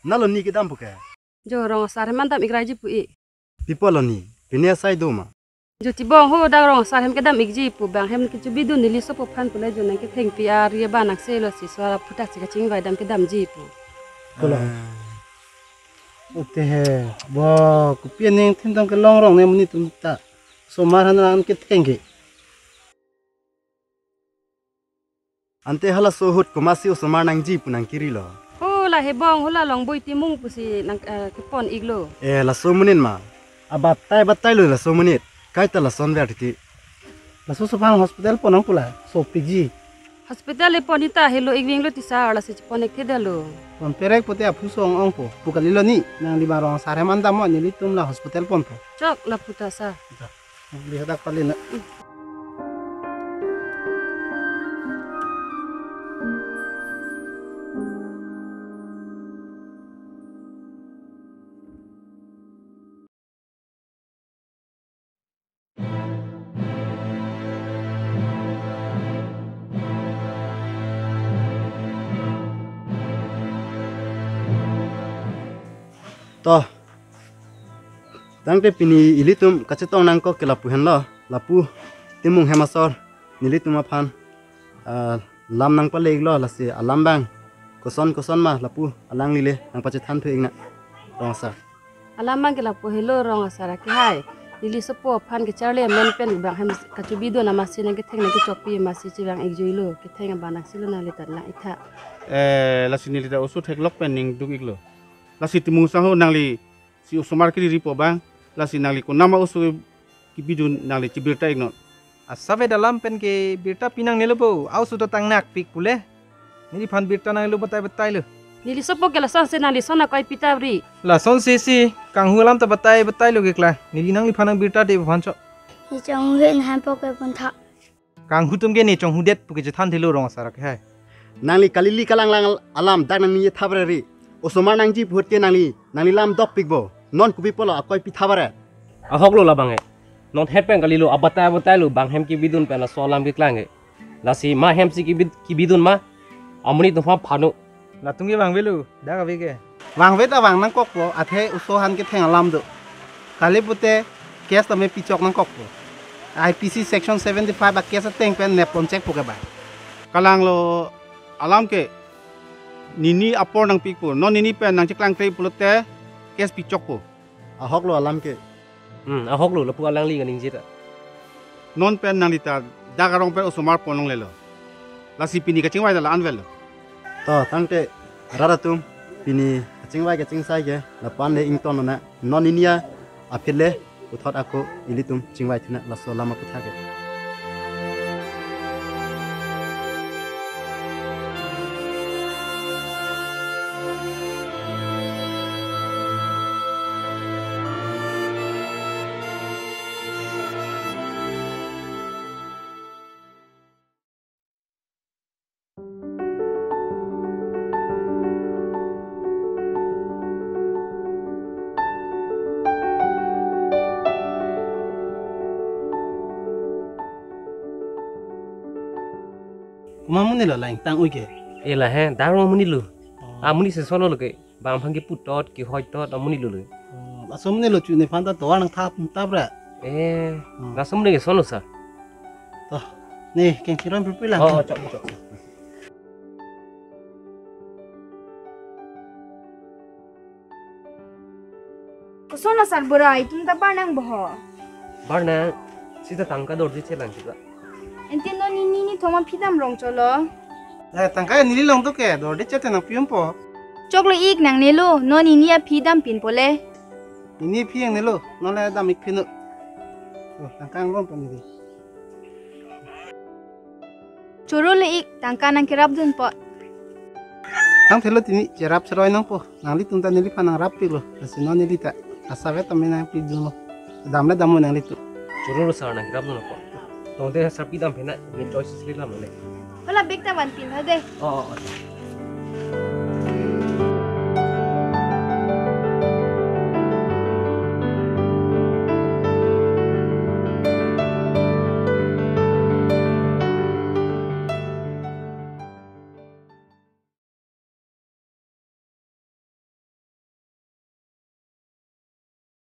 Naloni kita buka. Jo rong sar mantap igraji pui. Pipoloni. Pinia sai doma. Jo tibong ho da rong sar hem kedam igji pu bang hem ke bidu nili sopo phan pula jo nang ke theng piar ye banak se lo si swara phutak si ka chingwai dam kedam ji pu. Pula. Ote he. Bo kupian yang tentang ke longrong ne muni tumta. So marhanan ke thengge. Ante hala sohut kumasi usmar nang ji punang kiri lo. Ho la he bong ho la long boi ti mung pu si nang ke pon iglo. La somunin ma. Abatai lo la somunit. Kaita la sonver ti. La so pang hospital ponang pula. So pigi. Hospital e ponita hello igling lo ti sa la si pon ek thedalo. Pon perek pote apu so ong po. Pukalilo ni nang lima rong sare mandam mo nili tum la hospital pon po. Chok la puta sa. Lihat ak palina. Toh. Tangte pini ilitum kacetong nangko ke lapu hen lo. Lapu timung hemasor. Nilitum aphan. Lam nang paleg lo lasi alam bang. Koson ma lapu alang lile nang pacetan tu ingna. Rong sa. Alamang ke la po hello rong sara ki hai. Nili sopo phan ke charle men pen bang hem ka bidu na masi nang ke theng nang ke chopi masi chi bang igjo lo ke theng banak silo na le tat la itha. Lasi nili da usu tek lok pening duk iglo. Lasi timu saho nangli si usumar kiri ripo bang. Lasi nangli ko nama usu kibidun nangli cibirta igno. Asabe dalam pen ke birta pinang nilubo. Au sudah tang nak pik pule. Nili pan birta nang lu betai lu. Nili sopo ke la son se nang li sona koi pitavri. La son sisi kang hulam ta betai lu gekla. Nili nang li panang birta de pancho. Ni chong huen han po ke pun tha. Kang hutum ge ni chong hudet puke jethan thilu rong sarak hai. Nangli kalili kalang lang alam dak nang ni thabrari. Usumar nang ji phut ke nangli lam dok pikbo. Non kubi polo akoi pithabare. Ahok lo labange. Non het pen kalilo abatai lu bang hem ki bidun pen la solam ki klange. Lasi ma hem si ki bidun ma amuni tufa phanu. La tungi bang velu da ka vike. Wang veta wang nang kok po athe usohan ke theng alam do. Kali pute kes tame pichok nang kok po. IPC section 75 a kes teng pen ne pon check po ke ba. Kalang lo alam ke nini apor nang pikpo. Non nini pen nang ciklang krei pulote kes picok po. Ahok lo alam ke. Ahok lo lapu alang li nganing jita. Non pen nang lita dagarong pen usumar ponong lelo. Lasi pini kacing wai dala anvel lo. Toh tangte raratum pini kacingwai ke cingsai ke lapan le ington na non inia apile uthot aku ilitum cingwai thina la solama kutha ke. Kumamu ni lo lain tang uike. Ela he darong muni lu. Amuni se solo lo ke bang phang ki putot ki hoi tot amuni lu. Asum ni lo chu ne phanta to nang thap tabra. La somne ke solo sa. Toh. Ni keng kiran berpilang. Oh cok. Kusona sar burai tum ta parnang boho. Barna sita tangka dor di chelang kita. Enti no ni thoma phidam rong cholo. Tangkai nili long to ke dor de chete nang pium po. Choklo ik nang nelo no ni nia phidam pin pole. Ini piang ni lo, nolai dam ik pinu. Tangkang rom pani di. Choro le ik tangka nang kirap dun po. Tang thelo tini cerap seroi nang po. Nang li tunta nili panang rapi lo. Kasi no nili ta asabe tamen nang pi dun lo. Damle damu nang li tu. Chururu sa na kirap no ko. Tonte sapi dam phena ni choices li lam le. Wala big ta wan pin ha de. Oh.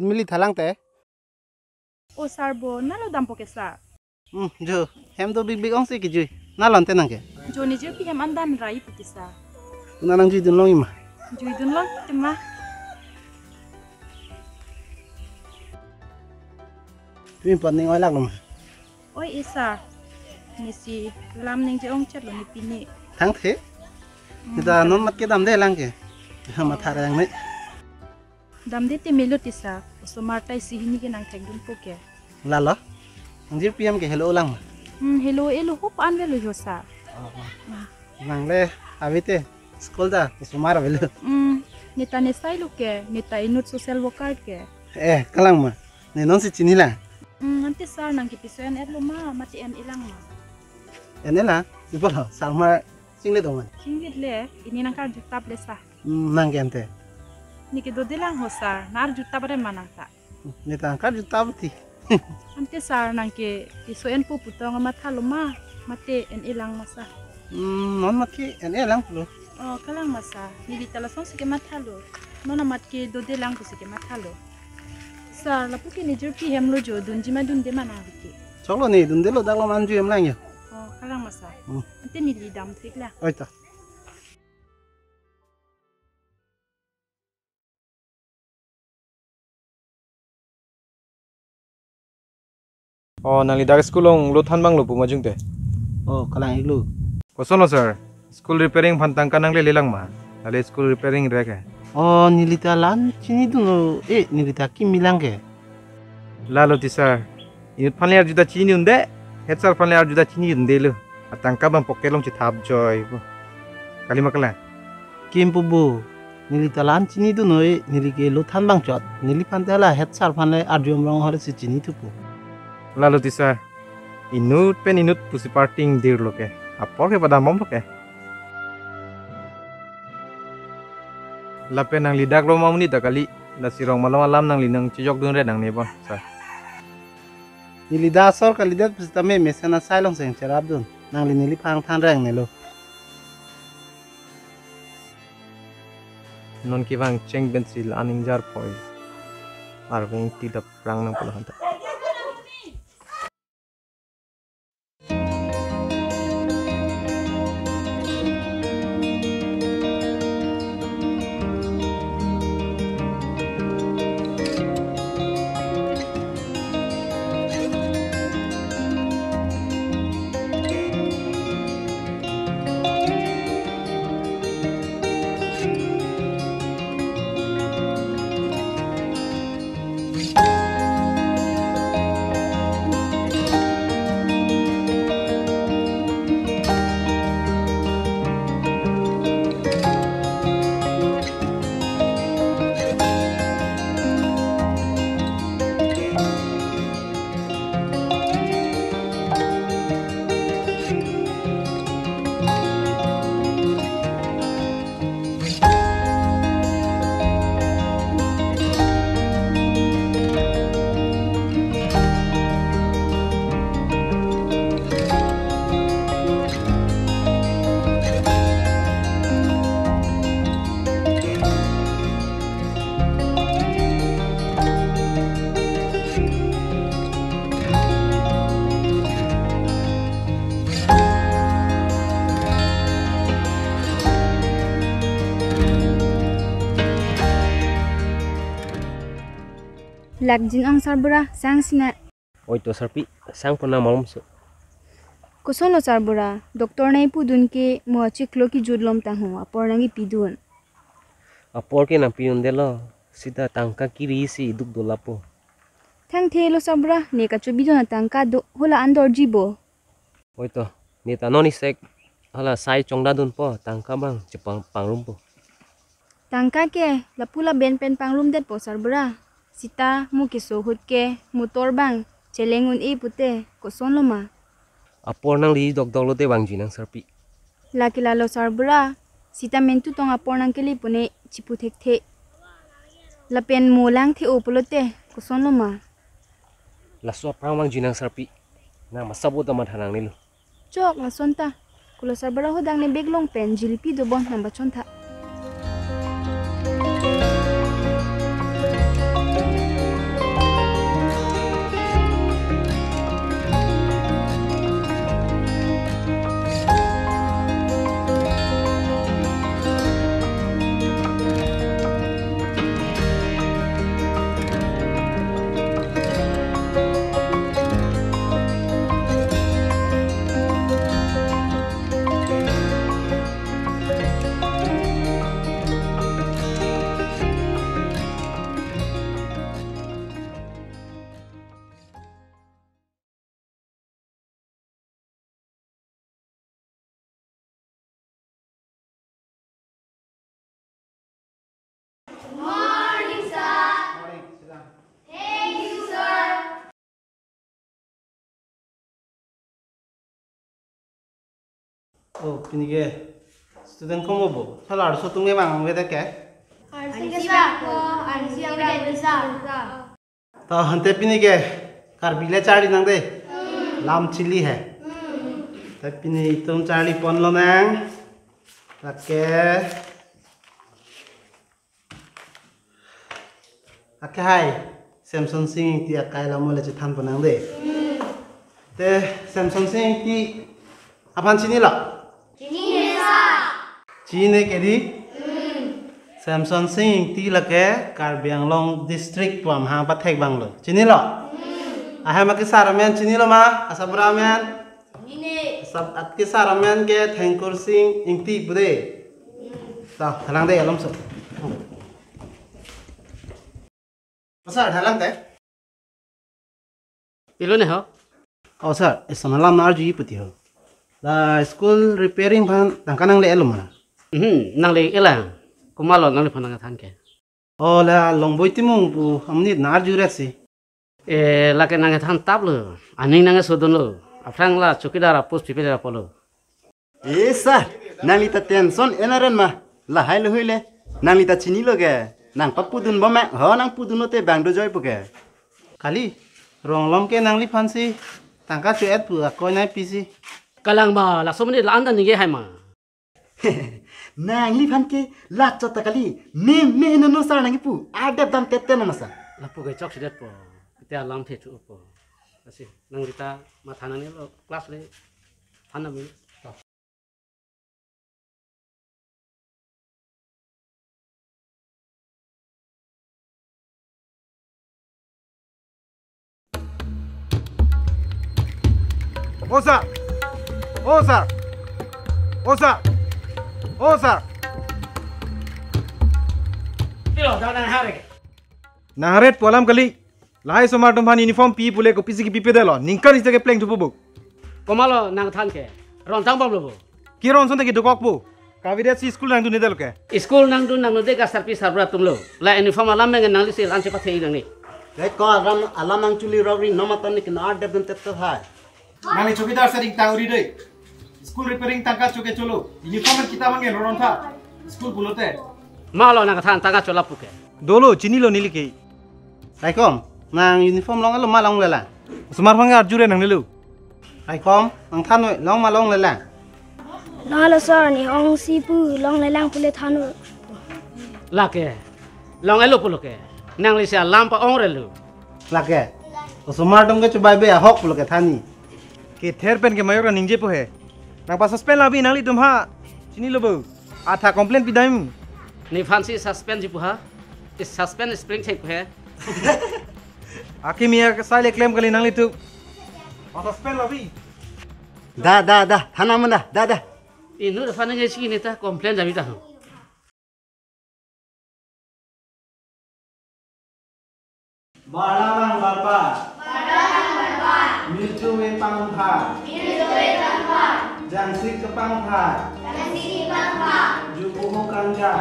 mili thalang te. O sar bo nalo dam poke sar. Jo, hem do big ong se ki jui. Na lon te nang ke. Jo ni je pi hem andan rai puti sar. Na nang jui dun long ima. Jui dun long tema. Tumi pan ning oi lak lom. Oi isar. Ni si lam ning je ong chat lo ni pini. Thang the. Kita non mat ke dam de lang ke. Ma thara yang ne. Dam de te melo ti sar. So martai si hini ke nang thek dun poke. La lo. Anjir PM ke hello lang. Hello elo hop an velo yo sar. Nang le avite school da sumar velo. Neta ne sai lo ke, neta inut social worker ke. Kalang ma. Ne non si chini lang. Nanti sar nang kipisoyan et lo ma mati en ilang ma. Enela, sipolo salma single do man. Singit le, ini nang kar juta plesa. Nang gente. Niki do dilang ho sar, nar juta bare manang ta. Neta kar juta bti. Nanti sar nang ke pisoyan pu putong matha lo ma, mati en ilang masa. Non mat ki lang pulo. Oh, kalang masa, ni di talason sige matha lo. Nona mat ke do dilang ku sige matha lo. Sar, lapu ke ni jur pi hem lo jo dun jima dun de manang ki. Choklo ni dun de lo dak lo man ju em lang yo. Oh, kalang masa. Nanti ni di dam trik lah. Oi ta. Oh, nang lidak sekolah lo than bang lo puma jung te. Oh, kalang iglu. Kosono sir. School repairing pantang kanang le lelang ma. Nale school repairing reke. Oh, nilita lan chini dun lo nilita ki milang ke. Lalo ti sir. Inut panle ar juda chini unde. Head panle ar juda chini unde lo. Atangka bang pokelong ci thap joy bo. Kali makala. Kim pu bu. Nilita lan chini dun lo nilike lo than bang chot. Nili pantela head sar panle ar jom rong hore si chini tu pu. Lalu tisa inut pen inut pusi parting dir loke apor ke pada mom loke lapen nang lidak lo mau ni kali nasi rong malam malam nang linang cijok dun re nang ne bon sa Nilida sor kalidat pusi tame mesena sailong seng cerap dun nang li nili pang than reng ne lo. non ki bang cheng bensil aning jar poi arveng tidap rang nang pula hanta Lagjin ang sarbura sang sina. Oi to sarpi sang puna malum su. Kusono sarbura doktor nai pudun ke mo chiklo ki judlom ta hu apor nangi pidun. Apor ke na piun delo sida tangka kiri si duk dolapo. Thang thelo sarbura ne ka chubi jona tangka do hola andor jibo. Oi to ni tanoni sek hala sai chongda dun po tangka bang jepang pangrum po. Tangka ke lapula ben pen pangrum det po sarbura. Sita mu kiso hut ke motor bang celengun e pute kusono ma. Apor nang li dok lo te bang jinang sarpi. Laki lalo sarbura sita mentu tong apor nang keli pune cipu thek the. Lapen mulang the upolote kusono ma. Laso prang bang jinang sarpi. Na masabo ta madhanang nilu. Chok la sonta. Kulo sarbura hodang ne beglong pen jilpi do bon nang bachonta. Oh, pinige. Student kamu bu, salah ada satu memang beda ke? तो हंते पिनी के कार बिले चाड़ी नंग दे लाम चिली है तब पिनी तुम चाड़ी पन लो नंग रखे आके हाय सैमसंग सिंह ती आकाय लामो ले चिथान पनंग दे ते सैमसंग सिंह ती अपन चिनी ला चिनी के दी Samsung Sing ti lake Karbi Anglong district pam hang patek bang lo. Cini lo. Ahai mak kisaramen cini lo ma asabramen. Cini. Sab at kisaramen ke Thakur Sing ingti bude. Ta thalang de alam so. Sir thalang de. Ilo ne ho? Oh sir, isamalam na arju iputi ho. La school repairing ban tangkanang le elum na. Nang le elang. Kumalo nang le panang than ke. Oh la longboi timung pu amni na arju resi. La ke nang than tap lo. Aning nang sodon lo. Afrang la chukidara post pipedara polo. Sir, nang lita tension enaren ma. La hai lo huile. Nang lita chini lo ge. Nang papudun bome. Ho nang pudun te bang do joy puke. Kali ronglom ke nang li fansi. Tangka cuet pu akoi nai pisi. Kalang ma la somni la andan ni ge hai ma. Nang li fan ke la chota kali. Me no sar nang pu. Adap dam tette no masa. La pu ge chok sidet po. Te alam the chu po. Asi nang rita ma thanan ni lo class le. Thanam ni. Osa! Osa! Osa! Osa! Tilo dah hare ke. Naharet polam kali. Lahai somar tumhan uniform pi pule ko pisi ki pipe delo. Ningkan iste ke pleng tupu. Komalo nang than ke. Ron tang bam lo. Ki ron sonte ki dokok bu. Kavidet si school nang tu nedel ke. School nang dun nang de ka sarpi sarbra tum lo. La uniform alam meng nang li se lan se pathei nang ni. Lai ko alam nang chuli rogri no matan ni kina adap dam tette hai. Nali chokidar sering tauri dei. School repairing tangka choke cholo. Uniform kita mangi loron tha. School bulote. Malo nang than tanga chola puke. Dolo chini lo nili ke. Raikom, nang uniform long alo malong lela. Sumar phang arjure nang nilu. Raikom, nang thanoi long malong lela. Nala sir ni ong sipu long lelang pule thanu. La ke. Long elo puloke. Nang li se alam pa ong relu. Lake. Osumar dong ke chubai be ahok pulo ke thani. Ke therpen ke mayor ningje po he. Nang pa suspend labi nang li tumha. Chini lo bu. Atha complaint pidaim. Ni fancy suspend ji puha. Is suspend spring check he. Aki mia sile claim kali nang li tu. Pa suspend labi. Da thana manda da. Inu da fana ngai sini ta complain jami ta. Balang barpa. Milju we pangpa. Jangsik ke pangpa. Juku kanja.